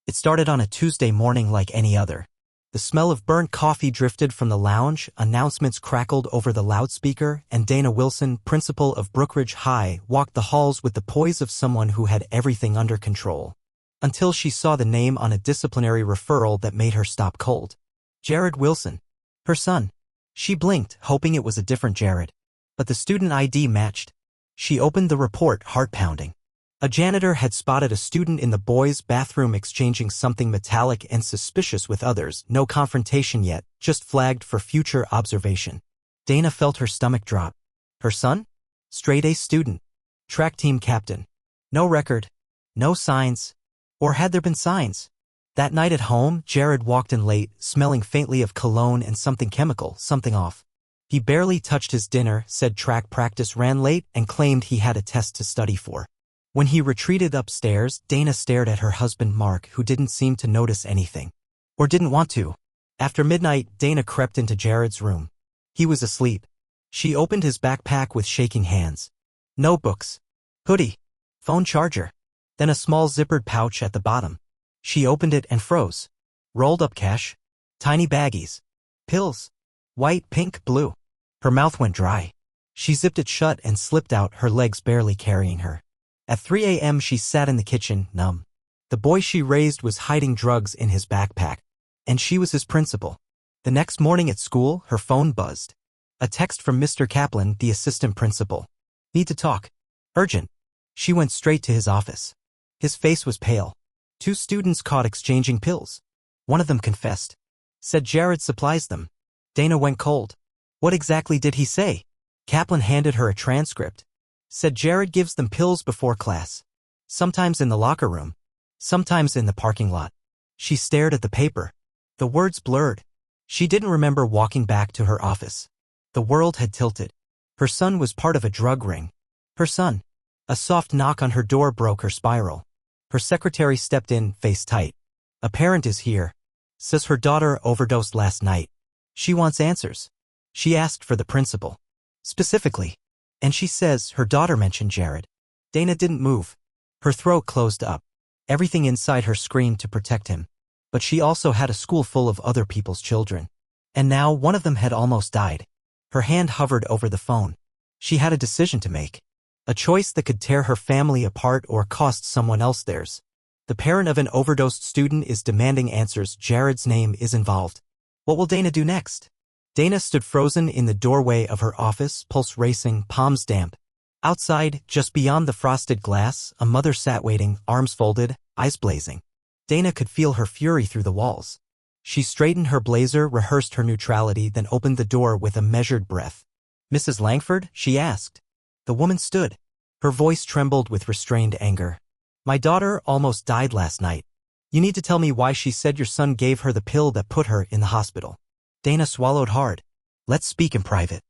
It started on a Tuesday morning like any other. The smell of burnt coffee drifted from the lounge, announcements crackled over the loudspeaker, and Dana Wilson, principal of Brookridge High, walked the halls with the poise of someone who had everything under control. Until she saw the name on a disciplinary referral that made her stop cold. Jared Wilson. Her son. She blinked, hoping it was a different Jared. But the student ID matched. She opened the report, heart pounding. A janitor had spotted a student in the boys' bathroom exchanging something metallic and suspicious with others. No confrontation yet, just flagged for future observation. Dana felt her stomach drop. Her son? Straight A student. Track team captain. No record. No signs. Or had there been signs? That night at home, Jared walked in late, smelling faintly of cologne and something chemical, something off. He barely touched his dinner, said track practice ran late, and claimed he had a test to study for. When he retreated upstairs, Dana stared at her husband Mark, who didn't seem to notice anything. Or didn't want to. After midnight, Dana crept into Jared's room. He was asleep. She opened his backpack with shaking hands. Notebooks. Hoodie. Phone charger. Then a small zippered pouch at the bottom. She opened it and froze. Rolled up cash. Tiny baggies. Pills. White, pink, blue. Her mouth went dry. She zipped it shut and slipped out, her legs barely carrying her. At 3 a.m. she sat in the kitchen, numb. The boy she raised was hiding drugs in his backpack. And she was his principal. The next morning at school, her phone buzzed. A text from Mr. Kaplan, the assistant principal. Need to talk. Urgent. She went straight to his office. His face was pale. 2 students caught exchanging pills. One of them confessed. Said Jared supplies them. Dana went cold. What exactly did he say? Kaplan handed her a transcript. Said Jared gives them pills before class. Sometimes in the locker room. Sometimes in the parking lot. She stared at the paper. The words blurred. She didn't remember walking back to her office. The world had tilted. Her son was part of a drug ring. Her son. A soft knock on her door broke her spiral. Her secretary stepped in, face tight. A parent is here. Says her daughter overdosed last night. She wants answers. She asked for the principal. Specifically. And she says her daughter mentioned Jared. Dana didn't move. Her throat closed up. Everything inside her screamed to protect him. But she also had a school full of other people's children. And now one of them had almost died. Her hand hovered over the phone. She had a decision to make. A choice that could tear her family apart or cost someone else theirs. The parent of an overdosed student is demanding answers. Jared's name is involved. What will Dana do next? Dana stood frozen in the doorway of her office, pulse racing, palms damp. Outside, just beyond the frosted glass, a mother sat waiting, arms folded, eyes blazing. Dana could feel her fury through the walls. She straightened her blazer, rehearsed her neutrality, then opened the door with a measured breath. Mrs. Langford? She asked. The woman stood. Her voice trembled with restrained anger. My daughter almost died last night. You need to tell me why she said your son gave her the pill that put her in the hospital. Dana swallowed hard. Let's speak in private.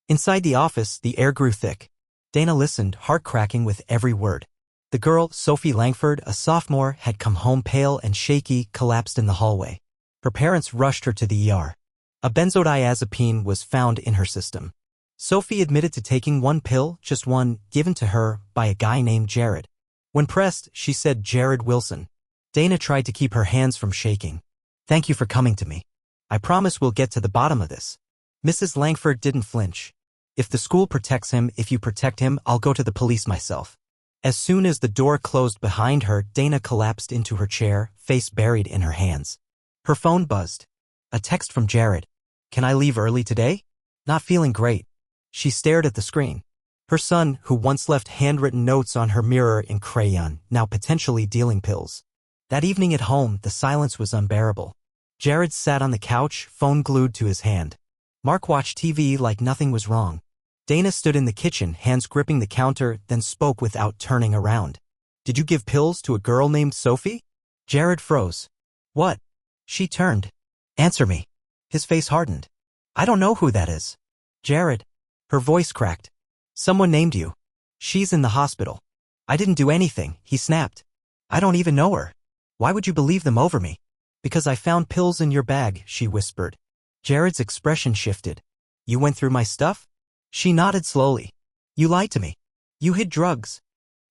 Inside the office, the air grew thick. Dana listened, heart cracking with every word. The girl, Sophie Langford, a sophomore, had come home pale and shaky, collapsed in the hallway. Her parents rushed her to the ER. A benzodiazepine was found in her system. Sophie admitted to taking one pill, just one, given to her by a guy named Jared. When pressed, she said Jared Wilson. Dana tried to keep her hands from shaking. Thank you for coming to me. I promise we'll get to the bottom of this. Mrs. Langford didn't flinch. If the school protects him, if you protect him, I'll go to the police myself. As soon as the door closed behind her, Dana collapsed into her chair, face buried in her hands. Her phone buzzed. A text from Jared. Can I leave early today? Not feeling great. She stared at the screen. Her son, who once left handwritten notes on her mirror in crayon, now potentially dealing pills. That evening at home, the silence was unbearable. Jared sat on the couch, phone glued to his hand. Mark watched TV like nothing was wrong. Dana stood in the kitchen, hands gripping the counter, then spoke without turning around. Did you give pills to a girl named Sophie? Jared froze. What? She turned. Answer me. His face hardened. I don't know who that is. Jared. Her voice cracked. Someone named you. She's in the hospital. I didn't do anything, he snapped. I don't even know her. Why would you believe them over me? Because I found pills in your bag, she whispered. Jared's expression shifted. You went through my stuff? She nodded slowly. You lied to me. You hid drugs.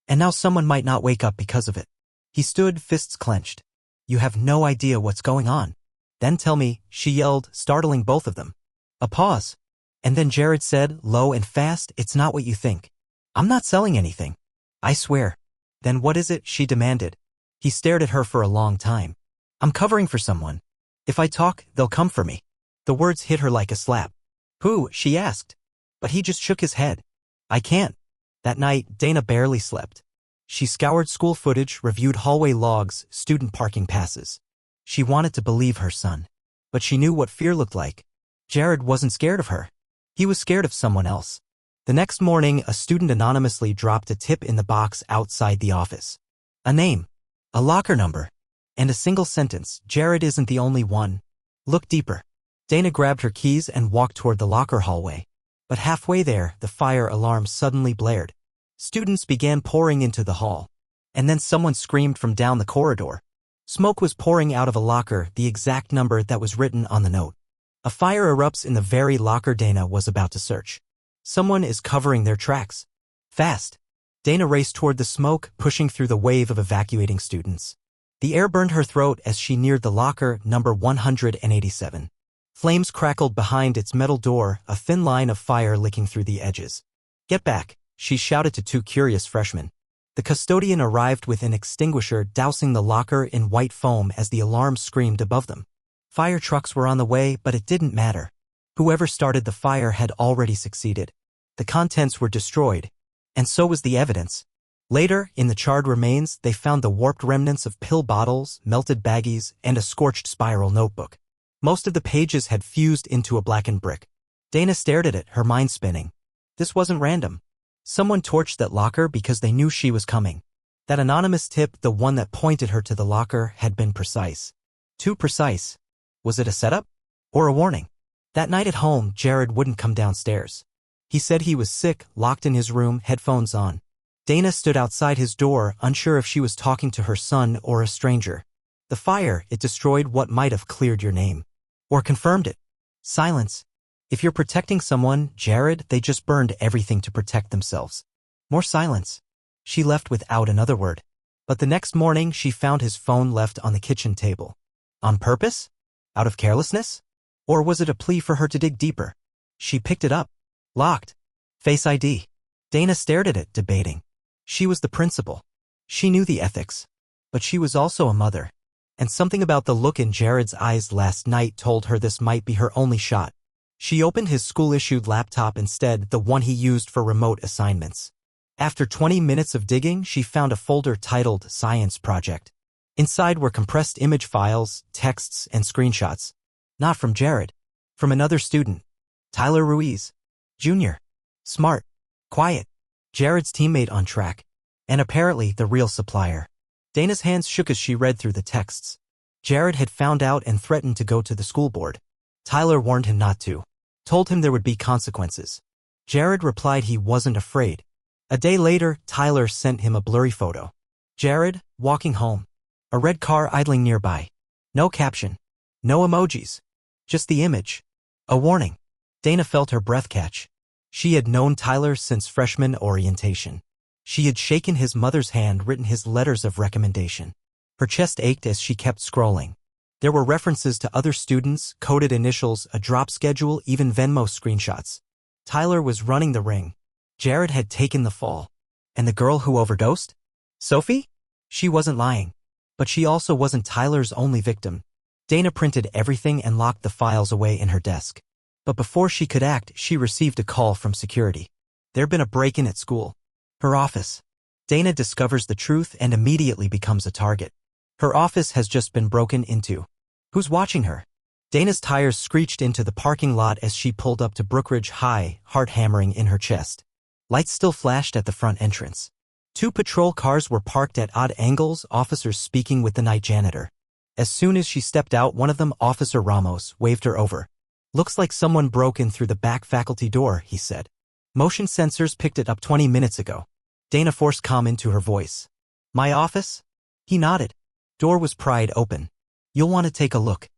And now someone might not wake up because of it. He stood, fists clenched. You have no idea what's going on. Then tell me, she yelled, startling both of them. A pause. And then Jared said, low and fast, it's not what you think. I'm not selling anything. I swear. Then what is it? She demanded. He stared at her for a long time. I'm covering for someone. If I talk, they'll come for me. The words hit her like a slap. Who? She asked. But he just shook his head. I can't. That night, Dana barely slept. She scoured school footage, reviewed hallway logs, student parking passes. She wanted to believe her son. But she knew what fear looked like. Jared wasn't scared of her. He was scared of someone else. The next morning, a student anonymously dropped a tip in the box outside the office. A name, a locker number, and a single sentence, Jared isn't the only one. Look deeper. Dana grabbed her keys and walked toward the locker hallway. But halfway there, the fire alarm suddenly blared. Students began pouring into the hall. And then someone screamed from down the corridor. Smoke was pouring out of a locker, the exact number that was written on the note. A fire erupts in the very locker Dana was about to search. Someone is covering their tracks. Fast. Dana raced toward the smoke, pushing through the wave of evacuating students. The air burned her throat as she neared the locker, number 187. Flames crackled behind its metal door, a thin line of fire licking through the edges. Get back, she shouted to two curious freshmen. The custodian arrived with an extinguisher, dousing the locker in white foam as the alarm screamed above them. Fire trucks were on the way, but it didn't matter. Whoever started the fire had already succeeded. The contents were destroyed, and so was the evidence. Later, in the charred remains, they found the warped remnants of pill bottles, melted baggies, and a scorched spiral notebook. Most of the pages had fused into a blackened brick. Dana stared at it, her mind spinning. This wasn't random. Someone torched that locker because they knew she was coming. That anonymous tip, the one that pointed her to the locker, had been precise. Too precise. Was it a setup? Or a warning? That night at home, Jared wouldn't come downstairs. He said he was sick, locked in his room, headphones on. Dana stood outside his door, unsure if she was talking to her son or a stranger. The fire, it destroyed what might have cleared your name. Or confirmed it. Silence. If you're protecting someone, Jared, they just burned everything to protect themselves. More silence. She left without another word. But the next morning, she found his phone left on the kitchen table. On purpose? Out of carelessness? Or was it a plea for her to dig deeper? She picked it up. Locked. Face ID. Dana stared at it, debating. She was the principal. She knew the ethics. But she was also a mother. And something about the look in Jared's eyes last night told her this might be her only shot. She opened his school-issued laptop instead, the one he used for remote assignments. After 20 minutes of digging, she found a folder titled Science Project. Inside were compressed image files, texts, and screenshots. Not from Jared. From another student. Tyler Ruiz. Jr. Smart. Quiet. Jared's teammate on track. And apparently the real supplier. Dana's hands shook as she read through the texts. Jared had found out and threatened to go to the school board. Tyler warned him not to. Told him there would be consequences. Jared replied he wasn't afraid. A day later, Tyler sent him a blurry photo. Jared, walking home. A red car idling nearby. No caption. No emojis. Just the image. A warning. Dana felt her breath catch. She had known Tyler since freshman orientation. She had shaken his mother's hand, written his letters of recommendation. Her chest ached as she kept scrolling. There were references to other students, coded initials, a drop schedule, even Venmo screenshots. Tyler was running the ring. Jared had taken the fall. And the girl who overdosed? Sophie? She wasn't lying. But she also wasn't Tyler's only victim. Dana printed everything and locked the files away in her desk. But before she could act, she received a call from security. There'd been a break-in at school. Her office. Dana discovers the truth and immediately becomes a target. Her office has just been broken into. Who's watching her? Dana's tires screeched into the parking lot as she pulled up to Brookridge High, heart hammering in her chest. Lights still flashed at the front entrance. 2 patrol cars were parked at odd angles, officers speaking with the night janitor. As soon as she stepped out, one of them, Officer Ramos, waved her over. Looks like someone broke in through the back faculty door, he said. Motion sensors picked it up 20 minutes ago. Dana forced calm into her voice. My office? He nodded. Door was pried open. You'll want to take a look.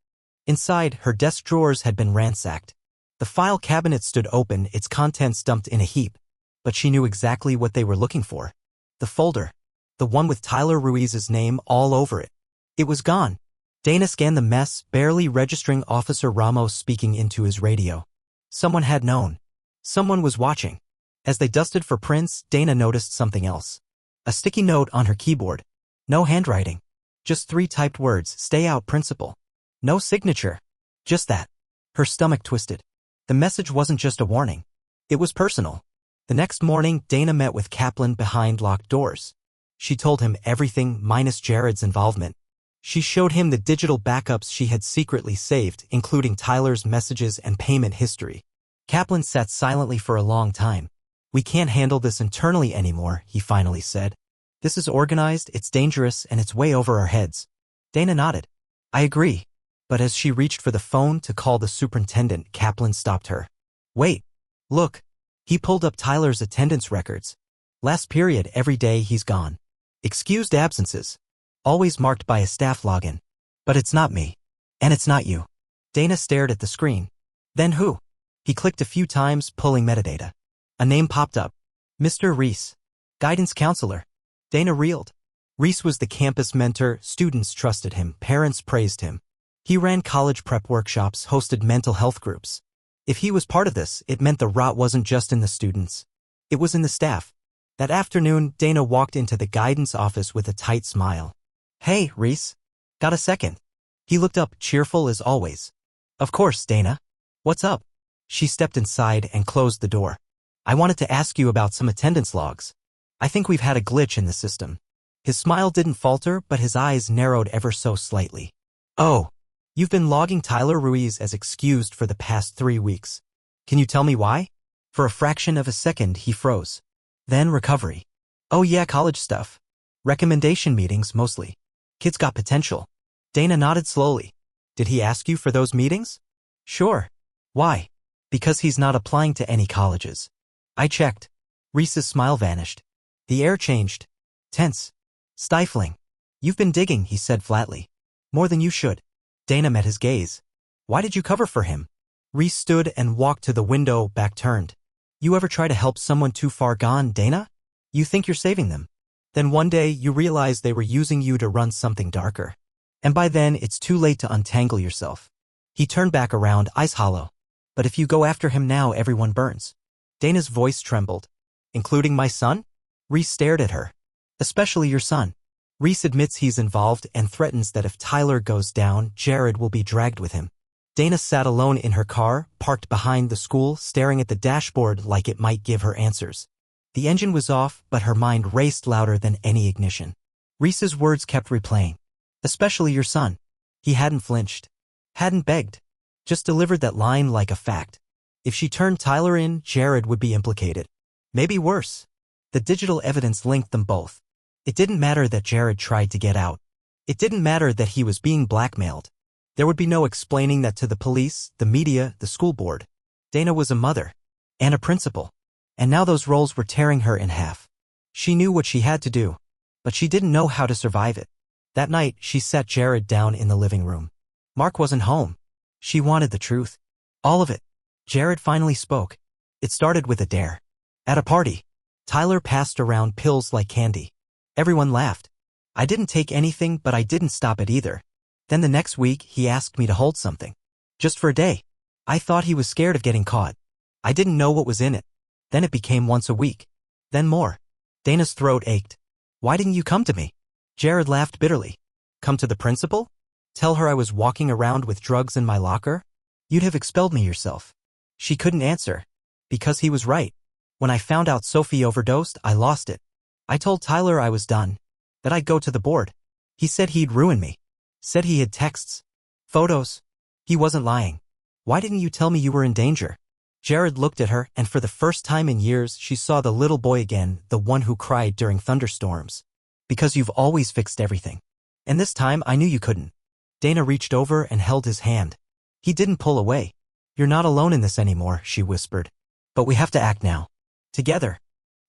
Inside, her desk drawers had been ransacked. The file cabinet stood open, its contents dumped in a heap. But she knew exactly what they were looking for. The folder. The one with Tyler Ruiz's name all over it. It was gone. Dana scanned the mess, barely registering Officer Ramos speaking into his radio. Someone had known. Someone was watching. As they dusted for prints, Dana noticed something else. A sticky note on her keyboard. No handwriting. Just 3 typed words, "Stay out, principal." No signature. Just that. Her stomach twisted. The message wasn't just a warning. It was personal. The next morning, Dana met with Kaplan behind locked doors. She told him everything minus Jared's involvement. She showed him the digital backups she had secretly saved, including Tyler's messages and payment history. Kaplan sat silently for a long time. "We can't handle this internally anymore," he finally said. "This is organized, it's dangerous, and it's way over our heads." Dana nodded. "I agree." But as she reached for the phone to call the superintendent, Kaplan stopped her. "Wait. Look." He pulled up Tyler's attendance records. Last period, every day he's gone. Excused absences. Always marked by a staff login. But it's not me. And it's not you. Dana stared at the screen. "Then who?" He clicked a few times, pulling metadata. A name popped up. Mr. Reese. Guidance counselor. Dana reeled. Reese was the campus mentor, students trusted him, parents praised him. He ran college prep workshops, hosted mental health groups. If he was part of this, it meant the rot wasn't just in the students. It was in the staff. That afternoon, Dana walked into the guidance office with a tight smile. "Hey, Reese. Got a second?" He looked up, cheerful as always. "Of course, Dana. What's up?" She stepped inside and closed the door. "I wanted to ask you about some attendance logs. I think we've had a glitch in the system." His smile didn't falter, but his eyes narrowed ever so slightly. "Oh, you've been logging Tyler Ruiz as excused for the past 3 weeks. Can you tell me why?" For a fraction of a second, he froze. Then recovery. "Oh yeah, college stuff. Recommendation meetings, mostly. Kid's got potential." Dana nodded slowly. "Did he ask you for those meetings?" "Sure." "Why?" "Because he's not applying to any colleges." I checked. Reese's smile vanished. The air changed. Tense. Stifling. "You've been digging," he said flatly. "More than you should." Dana met his gaze. "Why did you cover for him?" Reese stood and walked to the window, back turned. "You ever try to help someone too far gone, Dana? You think you're saving them. Then one day you realize they were using you to run something darker. And by then it's too late to untangle yourself." He turned back around, eyes hollow. "But if you go after him now, everyone burns." Dana's voice trembled. "Including my son?" Reese stared at her. "Especially your son." Reese admits he's involved and threatens that if Tyler goes down, Jared will be dragged with him. Dana sat alone in her car, parked behind the school, staring at the dashboard like it might give her answers. The engine was off, but her mind raced louder than any ignition. Reese's words kept replaying. "Especially your son." He hadn't flinched. Hadn't begged. Just delivered that line like a fact. If she turned Tyler in, Jared would be implicated. Maybe worse. The digital evidence linked them both. It didn't matter that Jared tried to get out. It didn't matter that he was being blackmailed. There would be no explaining that to the police, the media, the school board. Dana was a mother. And a principal. And now those roles were tearing her in half. She knew what she had to do. But she didn't know how to survive it. That night, she sat Jared down in the living room. Mark wasn't home. She wanted the truth. All of it. Jared finally spoke. It started with a dare. At a party. Tyler passed around pills like candy. Everyone laughed. I didn't take anything, but I didn't stop it either. Then the next week, he asked me to hold something. Just for a day. I thought he was scared of getting caught. I didn't know what was in it. Then it became once a week. Then more. Dana's throat ached. "Why didn't you come to me?" Jared laughed bitterly. "Come to the principal? Tell her I was walking around with drugs in my locker? You'd have expelled me yourself." She couldn't answer. Because he was right. When I found out Sophie overdosed, I lost it. I told Tyler I was done. That I'd go to the board. He said he'd ruin me. Said he had texts. Photos. He wasn't lying. "Why didn't you tell me you were in danger?" Jared looked at her, and for the first time in years, she saw the little boy again, the one who cried during thunderstorms. "Because you've always fixed everything. And this time, I knew you couldn't." Dana reached over and held his hand. He didn't pull away. "You're not alone in this anymore," she whispered. "But we have to act now. Together."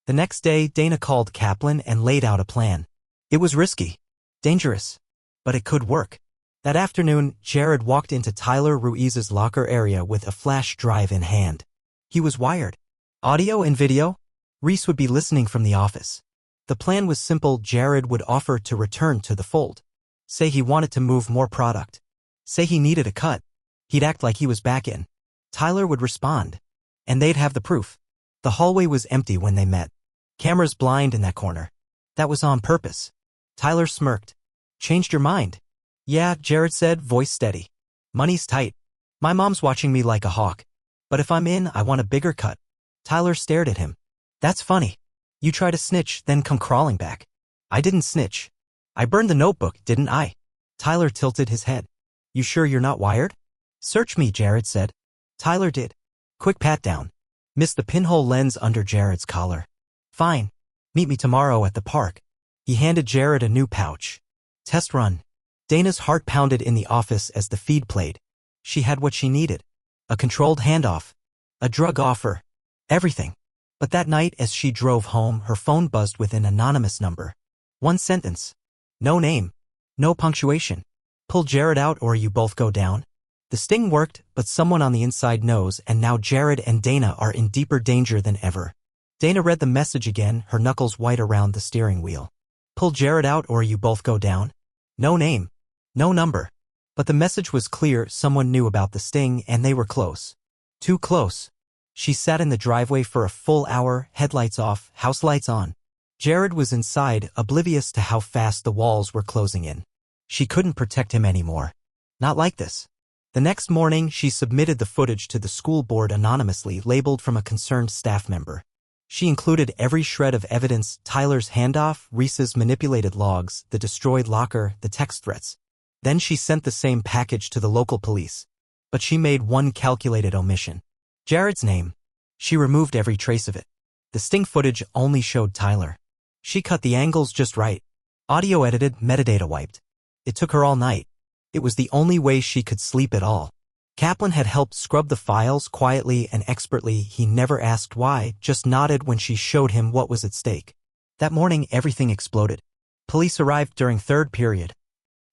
The next day, Dana called Kaplan and laid out a plan. It was risky. Dangerous. But it could work. That afternoon, Jared walked into Tyler Ruiz's locker area with a flash drive in hand. He was wired. Audio and video? Reese would be listening from the office. The plan was simple. Jared would offer to return to the fold. Say he wanted to move more product. Say he needed a cut. He'd act like he was back in. Tyler would respond. And they'd have the proof. The hallway was empty when they met. Cameras blind in that corner. That was on purpose. Tyler smirked. Changed your mind? Yeah, Jared said, voice steady. Money's tight. My mom's watching me like a hawk. But if I'm in, I want a bigger cut. Tyler stared at him. That's funny. You try to snitch, then come crawling back. I didn't snitch. I burned the notebook, didn't I? Tyler tilted his head. You sure you're not wired? Search me, Jared said. Tyler did. Quick pat down. Missed the pinhole lens under Jared's collar. Fine. Meet me tomorrow at the park. He handed Jared a new pouch. Test run. Dana's heart pounded in the office as the feed played. She had what she needed. A controlled handoff. A drug offer. Everything. But that night as she drove home, her phone buzzed with an anonymous number. One sentence. No name. No punctuation. Pull Jared out or you both go down. The sting worked, but someone on the inside knows, and now Jared and Dana are in deeper danger than ever. Dana read the message again, her knuckles white around the steering wheel. Pull Jared out or you both go down. No name. No number. But the message was clear, someone knew about the sting and they were close. Too close. She sat in the driveway for a full hour, headlights off, house lights on. Jared was inside, oblivious to how fast the walls were closing in. She couldn't protect him anymore. Not like this. The next morning, she submitted the footage to the school board anonymously, labeled from a concerned staff member. She included every shred of evidence, Tyler's handoff, Reese's manipulated logs, the destroyed locker, the text threats. Then she sent the same package to the local police. But she made one calculated omission. Jared's name. She removed every trace of it. The sting footage only showed Tyler. She cut the angles just right. Audio edited, metadata wiped. It took her all night. It was the only way she could sleep at all. Kaplan had helped scrub the files quietly and expertly. He never asked why, just nodded when she showed him what was at stake. That morning, everything exploded. Police arrived during third period.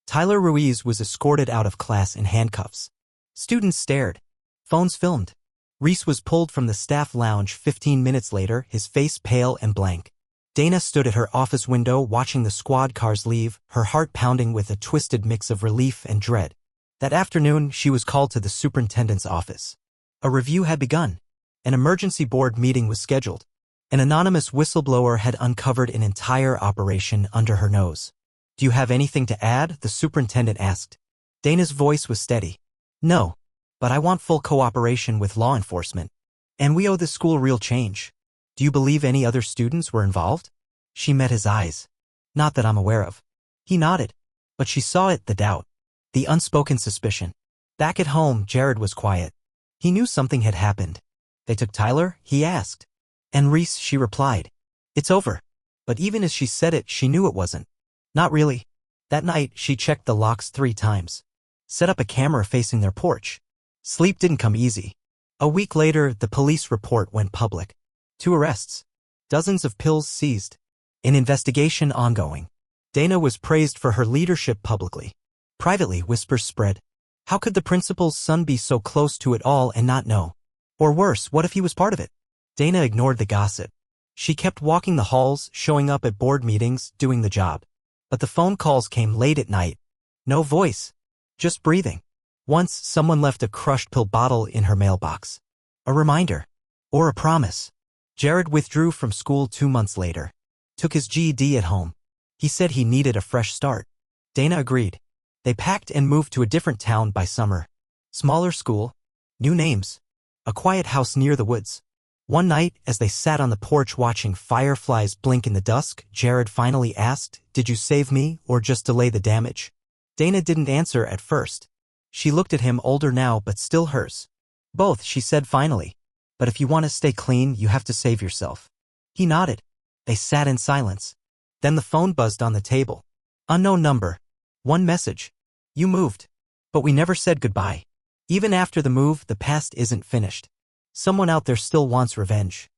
Tyler Ruiz was escorted out of class in handcuffs. Students stared. Phones filmed. Reese was pulled from the staff lounge 15 minutes later, his face pale and blank. Dana stood at her office window watching the squad cars leave, her heart pounding with a twisted mix of relief and dread. That afternoon, she was called to the superintendent's office. A review had begun. An emergency board meeting was scheduled. An anonymous whistleblower had uncovered an entire operation under her nose. Do you have anything to add? The superintendent asked. Dana's voice was steady. No, but I want full cooperation with law enforcement. And we owe this school real change. Do you believe any other students were involved? She met his eyes. Not that I'm aware of. He nodded. But she saw it, the doubt. The unspoken suspicion. Back at home, Jared was quiet. He knew something had happened. They took Tyler? He asked. And Reese, she replied. It's over. But even as she said it, she knew it wasn't. Not really. That night, she checked the locks 3 times. Set up a camera facing their porch. Sleep didn't come easy. A week later, the police report went public. 2 arrests. Dozens of pills seized. An investigation ongoing. Dana was praised for her leadership publicly. Privately, whispers spread. How could the principal's son be so close to it all and not know? Or worse, what if he was part of it? Dana ignored the gossip. She kept walking the halls, showing up at board meetings, doing the job. But the phone calls came late at night. No voice. Just breathing. Once, someone left a crushed pill bottle in her mailbox. A reminder. Or a promise. Jared withdrew from school 2 months later. Took his GED at home. He said he needed a fresh start. Dana agreed. They packed and moved to a different town by summer. Smaller school. New names. A quiet house near the woods. One night, as they sat on the porch watching fireflies blink in the dusk, Jared finally asked, "Did you save me, or just delay the damage?" Dana didn't answer at first. She looked at him, older now but still hers. Both, she said finally. But if you want to stay clean, you have to save yourself. He nodded. They sat in silence. Then the phone buzzed on the table. Unknown number. One message. You moved. But we never said goodbye. Even after the move, the past isn't finished. Someone out there still wants revenge.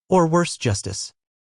Or worse, justice.